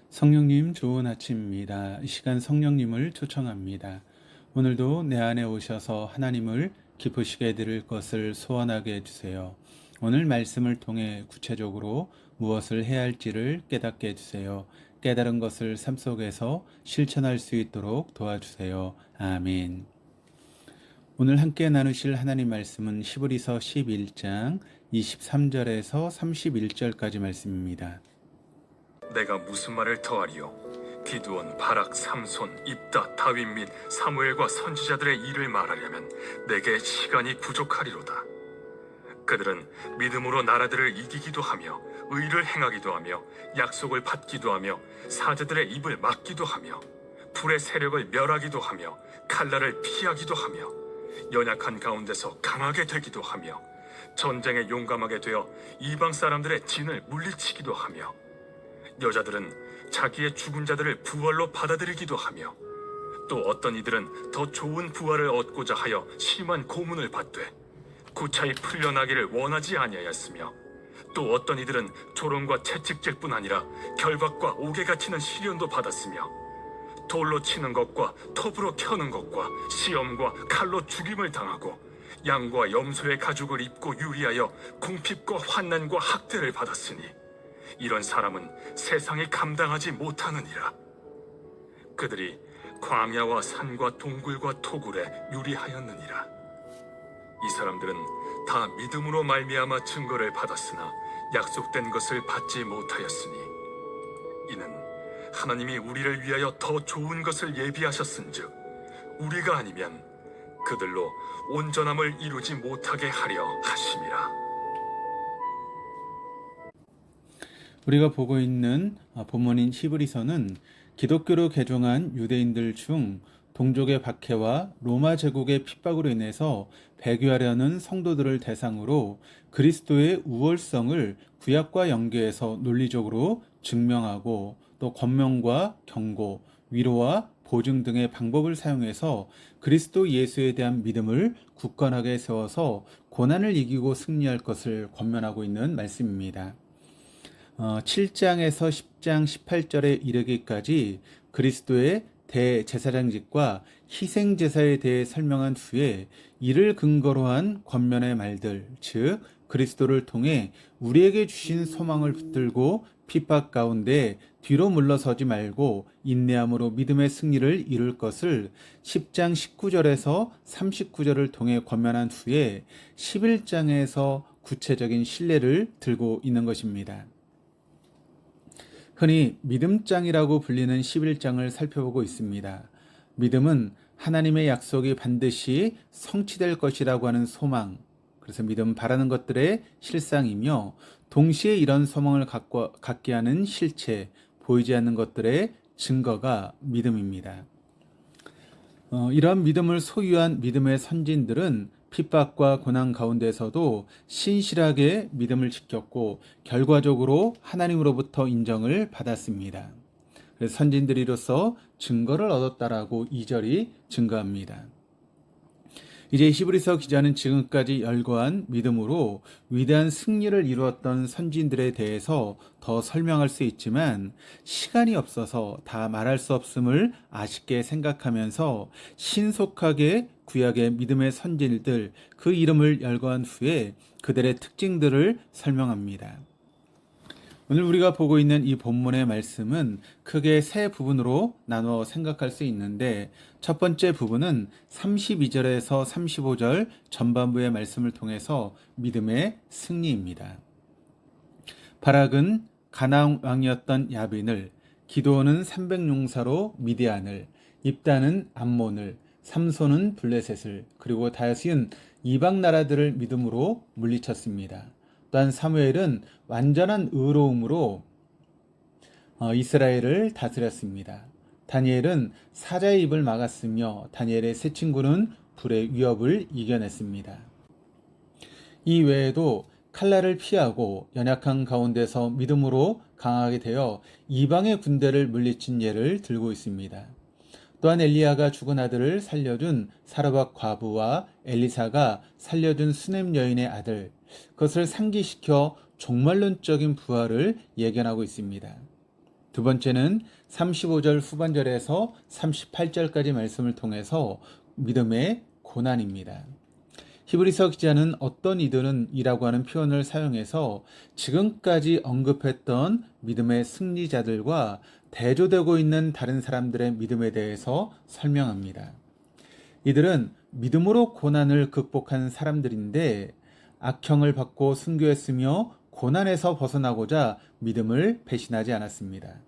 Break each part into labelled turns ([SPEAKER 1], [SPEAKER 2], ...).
[SPEAKER 1] 성령님 좋은 아침입니다. 이 시간 성령님을 초청합니다. 오늘도 내 안에 오셔서 하나님을 기쁘시게 해드릴 것을 소원하게 해주세요. 오늘 말씀을 통해 구체적으로 무엇을 해야 할지를 깨닫게 해주세요. 깨달은 것을 삶 속에서 실천할 수 있도록 도와주세요. 아멘. 오늘 함께 나누실 하나님 말씀은 히브리서 11장 23절에서 31절까지 말씀입니다.
[SPEAKER 2] 내가 무슨 말을 더하리요? 기드온, 바락, 삼손, 입다, 다윗 및 사무엘과 선지자들의 일을 말하려면 내게 시간이 부족하리로다. 그들은 믿음으로 나라들을 이기기도 하며 의를 행하기도 하며 약속을 받기도 하며 사제들의 입을 막기도 하며 불의 세력을 멸하기도 하며 칼날을 피하기도 하며 연약한 가운데서 강하게 되기도 하며 전쟁에 용감하게 되어 이방 사람들의 진을 물리치기도 하며 여자들은 자기의 죽은 자들을 부활로 받아들이기도 하며 또 어떤 이들은 더 좋은 부활을 얻고자 하여 심한 고문을 받되 구차히 풀려나기를 원하지 아니하였으며 또 어떤 이들은 조롱과 채찍질 뿐 아니라 결박과 옥에 갇히는 시련도 받았으며 돌로 치는 것과 톱으로 켜는 것과 시험과 칼로 죽임을 당하고 양과 염소의 가죽을 입고 유리하여 궁핍과 환난과 학대를 받았으니 이런 사람은 세상이 감당하지 못하느니라. 그들이 광야와 산과 동굴과 토굴에 유리하였느니라. 이 사람들은 다 믿음으로 말미암아 증거를 받았으나 약속된 것을 받지 못하였으니 이는 하나님이 우리를 위하여 더 좋은 것을 예비하셨은즉 우리가 아니면 그들로 온전함을 이루지 못하게 하려 하심이라.
[SPEAKER 1] 우리가 보고 있는 본문인 히브리서는 기독교로 개종한 유대인들 중 동족의 박해와 로마 제국의 핍박으로 인해서 배교하려는 성도들을 대상으로 그리스도의 우월성을 구약과 연계해서 논리적으로 증명하고 또 권면과 경고, 위로와 보증 등의 방법을 사용해서 그리스도 예수에 대한 믿음을 굳건하게 세워서 고난을 이기고 승리할 것을 권면하고 있는 말씀입니다. 7장에서 10장 18절에 이르기까지 그리스도의 대제사장직과 희생제사에 대해 설명한 후에 이를 근거로 한 권면의 말들, 즉 그리스도를 통해 우리에게 주신 소망을 붙들고 핍박 가운데 뒤로 물러서지 말고 인내함으로 믿음의 승리를 이룰 것을 10장 19절에서 39절을 통해 권면한 후에 11장에서 구체적인 신뢰를 들고 있는 것입니다. 흔히 믿음장이라고 불리는 11장을 살펴보고 있습니다. 믿음은 하나님의 약속이 반드시 성취될 것이라고 하는 소망, 그래서 믿음 바라는 것들의 실상이며 동시에 이런 소망을 갖게 하는 실체, 보이지 않는 것들의 증거가 믿음입니다. 이러한 믿음을 소유한 믿음의 선진들은 핍박과 고난 가운데서도 신실하게 믿음을 지켰고 결과적으로 하나님으로부터 인정을 받았습니다. 그래서 선진들이로서 증거를 얻었다라고 2절이 증거합니다. 이제 히브리서 기자는 지금까지 열거한 믿음으로 위대한 승리를 이루었던 선진들에 대해서 더 설명할 수 있지만 시간이 없어서 다 말할 수 없음을 아쉽게 생각하면서 신속하게 구약의 믿음의 선진들 그 이름을 열거한 후에 그들의 특징들을 설명합니다. 오늘 우리가 보고 있는 이 본문의 말씀은 크게 세 부분으로 나누어 생각할 수 있는데 첫 번째 부분은 32절에서 35절 전반부의 말씀을 통해서 믿음의 승리입니다. 바락은 가나안 왕이었던 야빈을, 기드온은 300용사로 미디안을, 입다는 암몬을, 삼손은 블레셋을, 그리고 다윗은 이방 나라들을 믿음으로 물리쳤습니다. 또한 사무엘은 완전한 의로움으로 이스라엘을 다스렸습니다. 다니엘은 사자의 입을 막았으며 다니엘의 세 친구는 불의 위협을 이겨냈습니다. 이 외에도 칼날을 피하고 연약한 가운데서 믿음으로 강하게 되어 이방의 군대를 물리친 예를 들고 있습니다. 또한 엘리야가 죽은 아들을 살려준 사르밧 과부와 엘리사가 살려준 수넴 여인의 아들, 그것을 상기시켜 종말론적인 부활을 예견하고 있습니다. 두 번째는 35절 후반절에서 38절까지 말씀을 통해서 믿음의 고난입니다. 히브리서 기자는 어떤 이들은 이라고 하는 표현을 사용해서 지금까지 언급했던 믿음의 승리자들과 대조되고 있는 다른 사람들의 믿음에 대해서 설명합니다. 이들은 믿음으로 고난을 극복한 사람들인데 악형을 받고 순교했으며 고난에서 벗어나고자 믿음을 배신하지 않았습니다.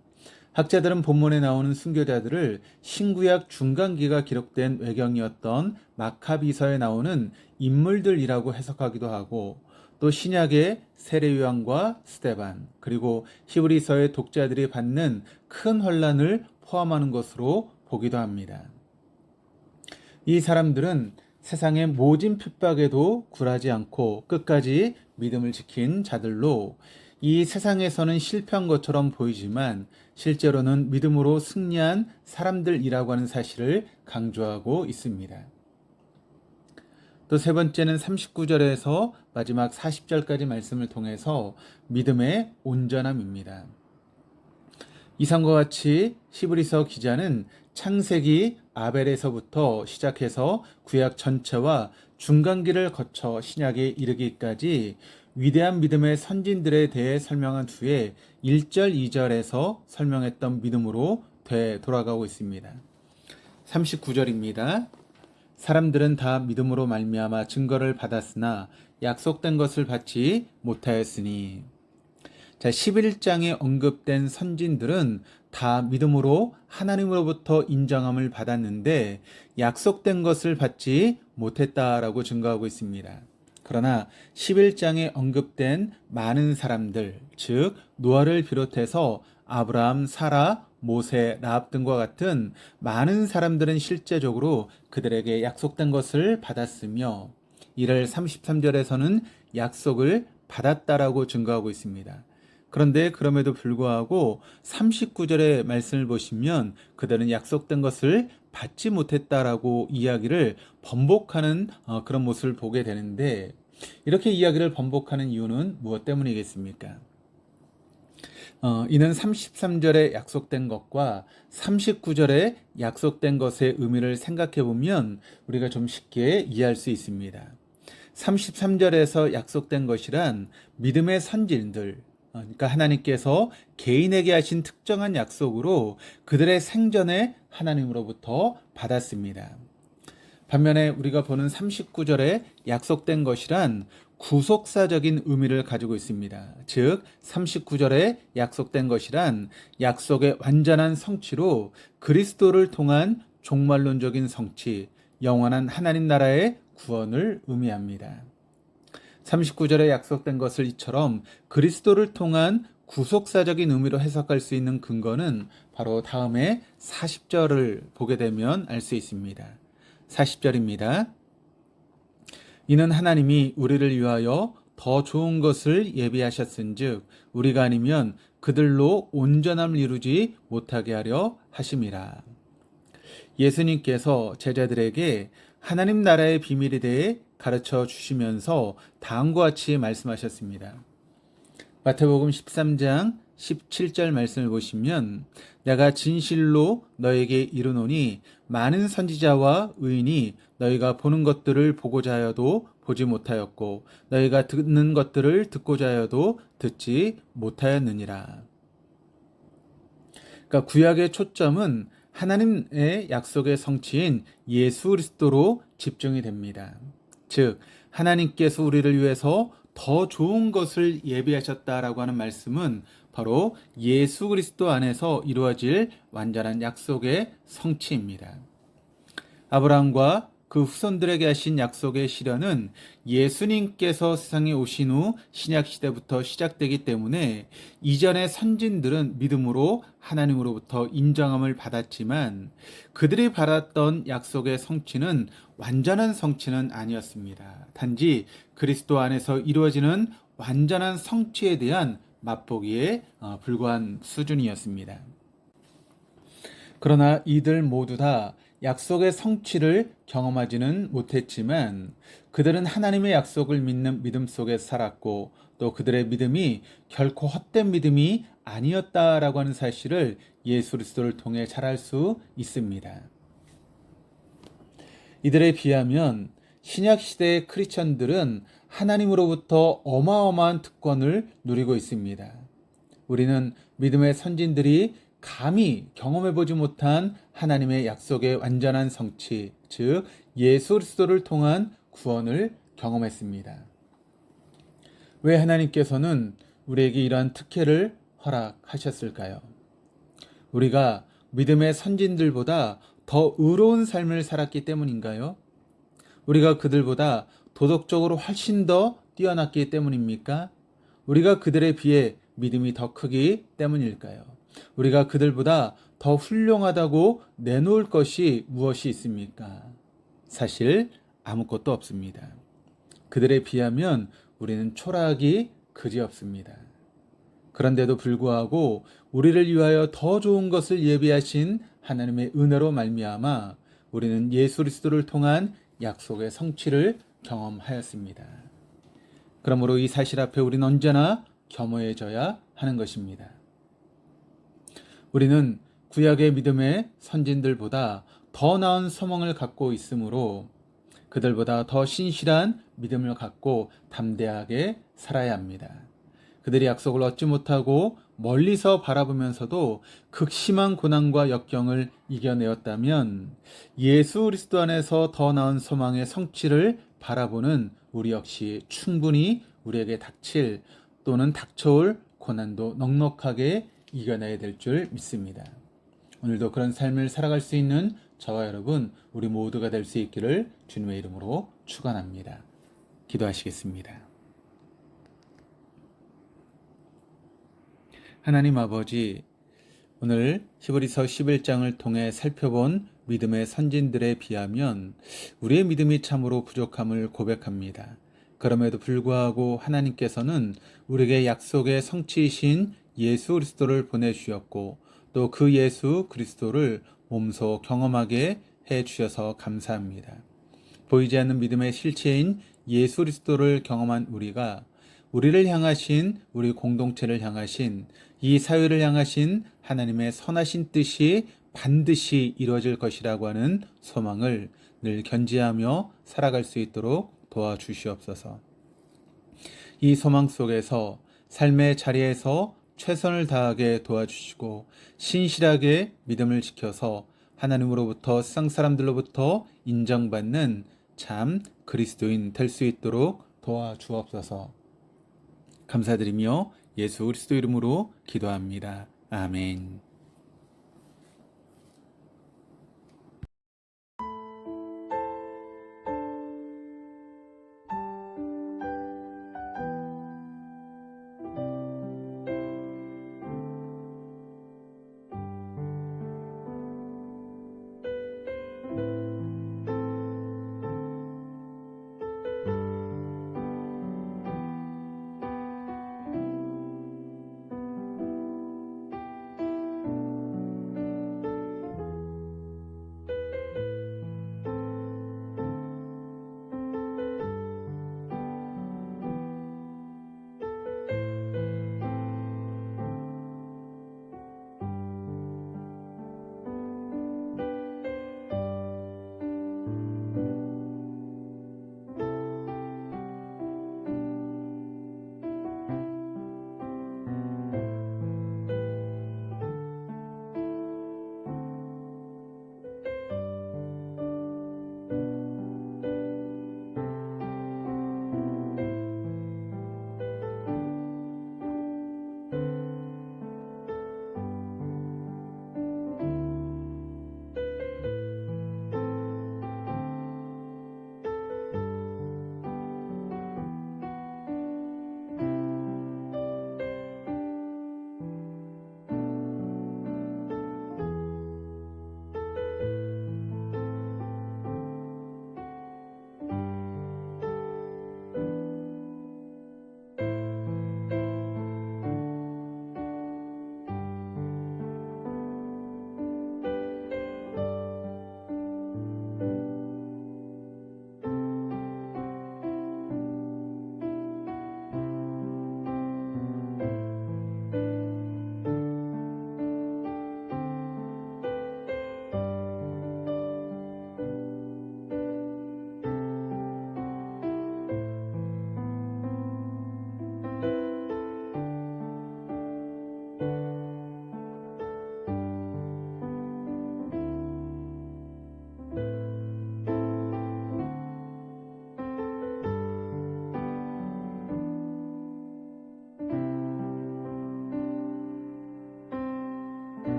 [SPEAKER 1] 학자들은 본문에 나오는 순교자들을 신구약 중간기가 기록된 외경이었던 마카비서에 나오는 인물들이라고 해석하기도 하고 또 신약의 세례요한과 스데반 그리고 히브리서의 독자들이 받는 큰 환난을 포함하는 것으로 보기도 합니다. 이 사람들은 세상의 모진 핍박에도 굴하지 않고 끝까지 믿음을 지킨 자들로 이 세상에서는 실패한 것처럼 보이지만 실제로는 믿음으로 승리한 사람들이라고 하는 사실을 강조하고 있습니다. 또 세 번째는 39절에서 마지막 40절까지 말씀을 통해서 믿음의 온전함입니다. 이상과 같이 히브리서 기자는 창세기 아벨에서부터 시작해서 구약 전체와 중간기를 거쳐 신약에 이르기까지 위대한 믿음의 선진들에 대해 설명한 후에 1절, 2절에서 설명했던 믿음으로 돌아가고 있습니다. 39절입니다. 사람들은 다 믿음으로 말미암아 증거를 받았으나 약속된 것을 받지 못하였으니. 자, 11장에 언급된 선진들은 다 믿음으로 하나님으로부터 인정함을 받았는데 약속된 것을 받지 못했다라고 증거하고 있습니다. 그러나 11장에 언급된 많은 사람들, 즉 노아를 비롯해서 아브라함, 사라, 모세, 라합 등과 같은 많은 사람들은 실제적으로 그들에게 약속된 것을 받았으며 이를 33절에서는 약속을 받았다라고 증거하고 있습니다. 그런데 그럼에도 불구하고 39절의 말씀을 보시면 그들은 약속된 것을 받지 못했다라고 이야기를 번복하는 그런 모습을 보게 되는데 이렇게 이야기를 번복하는 이유는 무엇 때문이겠습니까? 이는 33절에 약속된 것과 39절에 약속된 것의 의미를 생각해 보면 우리가 좀 쉽게 이해할 수 있습니다. 33절에서 약속된 것이란 믿음의 선진들, 그러니까 하나님께서 개인에게 하신 특정한 약속으로 그들의 생전에 하나님으로부터 받았습니다. 반면에 우리가 보는 39절에 약속된 것이란 구속사적인 의미를 가지고 있습니다. 즉 39절에 약속된 것이란 약속의 완전한 성취로 그리스도를 통한 종말론적인 성취, 영원한 하나님 나라의 구원을 의미합니다. 39절에 약속된 것을 이처럼 그리스도를 통한 구속사적인 의미로 해석할 수 있는 근거는 바로 다음에 40절을 보게 되면 알 수 있습니다. 40절입니다. 이는 하나님이 우리를 위하여 더 좋은 것을 예비하셨은즉 우리가 아니면 그들로 온전함을 이루지 못하게 하려 하심이라. 예수님께서 제자들에게 하나님 나라의 비밀에 대해 가르쳐 주시면서 다음과 같이 말씀하셨습니다. 마태복음 13장 17절 말씀을 보시면 내가 진실로 너에게 이르노니 많은 선지자와 의인이 너희가 보는 것들을 보고자 하여도 보지 못하였고 너희가 듣는 것들을 듣고자 하여도 듣지 못하였느니라. 그러니까 구약의 초점은 하나님의 약속의 성취인 예수 그리스도로 집중이 됩니다. 즉 하나님께서 우리를 위해서 더 좋은 것을 예비하셨다라고 하는 말씀은 바로 예수 그리스도 안에서 이루어질 완전한 약속의 성취입니다. 아브라함과 그 후손들에게 하신 약속의 실현은 예수님께서 세상에 오신 후 신약 시대부터 시작되기 때문에 이전의 선진들은 믿음으로 하나님으로부터 인정함을 받았지만 그들이 받았던 약속의 성취는 완전한 성취는 아니었습니다. 단지 그리스도 안에서 이루어지는 완전한 성취에 대한 맛보기에 불과한 수준이었습니다. 그러나 이들 모두 다 약속의 성취를 경험하지는 못했지만 그들은 하나님의 약속을 믿는 믿음 속에 살았고 또 그들의 믿음이 결코 헛된 믿음이 아니었다라고 하는 사실을 예수 그리스도를 통해 잘 알 수 있습니다. 이들에 비하면 신약 시대의 크리스천들은 하나님으로부터 어마어마한 특권을 누리고 있습니다. 우리는 믿음의 선진들이 감히 경험해보지 못한 하나님의 약속의 완전한 성취, 즉 예수 그리스도를 통한 구원을 경험했습니다. 왜 하나님께서는 우리에게 이러한 특혜를 허락하셨을까요? 우리가 믿음의 선진들보다 더 의로운 삶을 살았기 때문인가요? 우리가 그들보다 도덕적으로 훨씬 더 뛰어났기 때문입니까? 우리가 그들에 비해 믿음이 더 크기 때문일까요? 우리가 그들보다 더 훌륭하다고 내놓을 것이 무엇이 있습니까? 사실 아무것도 없습니다. 그들에 비하면 우리는 초라하기 그지없습니다. 그런데도 불구하고 우리를 위하여 더 좋은 것을 예비하신 하나님의 은혜로 말미암아 우리는 예수 그리스도를 통한 약속의 성취를 경험하였습니다. 그러므로 이 사실 앞에 우리는 언제나 겸허해져야 하는 것입니다. 우리는 구약의 믿음의 선진들보다 더 나은 소망을 갖고 있으므로 그들보다 더 신실한 믿음을 갖고 담대하게 살아야 합니다. 그들이 약속을 얻지 못하고 멀리서 바라보면서도 극심한 고난과 역경을 이겨내었다면 예수 그리스도 안에서 더 나은 소망의 성취를 바라보는 우리 역시 충분히 우리에게 닥칠 또는 닥쳐올 고난도 넉넉하게 이겨내야 될 줄 믿습니다. 오늘도 그런 삶을 살아갈 수 있는 저와 여러분, 우리 모두가 될 수 있기를 주님의 이름으로 축원합니다. 기도하시겠습니다. 하나님 아버지, 오늘 히브리서 11장을 통해 살펴본 믿음의 선진들에 비하면 우리의 믿음이 참으로 부족함을 고백합니다. 그럼에도 불구하고 하나님께서는 우리에게 약속의 성취이신 예수 그리스도를 보내주셨고 또 그 예수 그리스도를 몸소 경험하게 해주셔서 감사합니다. 보이지 않는 믿음의 실체인 예수 그리스도를 경험한 우리가 우리를 향하신, 우리 공동체를 향하신, 이 사회를 향하신 하나님의 선하신 뜻이 반드시 이루어질 것이라고 하는 소망을 늘 견지하며 살아갈 수 있도록 도와주시옵소서. 이 소망 속에서 삶의 자리에서 최선을 다하게 도와주시고 신실하게 믿음을 지켜서 하나님으로부터 세상 사람들로부터 인정받는 참 그리스도인 될 수 있도록 도와주옵소서. 감사드리며 예수 그리스도 이름으로 기도합니다. 아멘.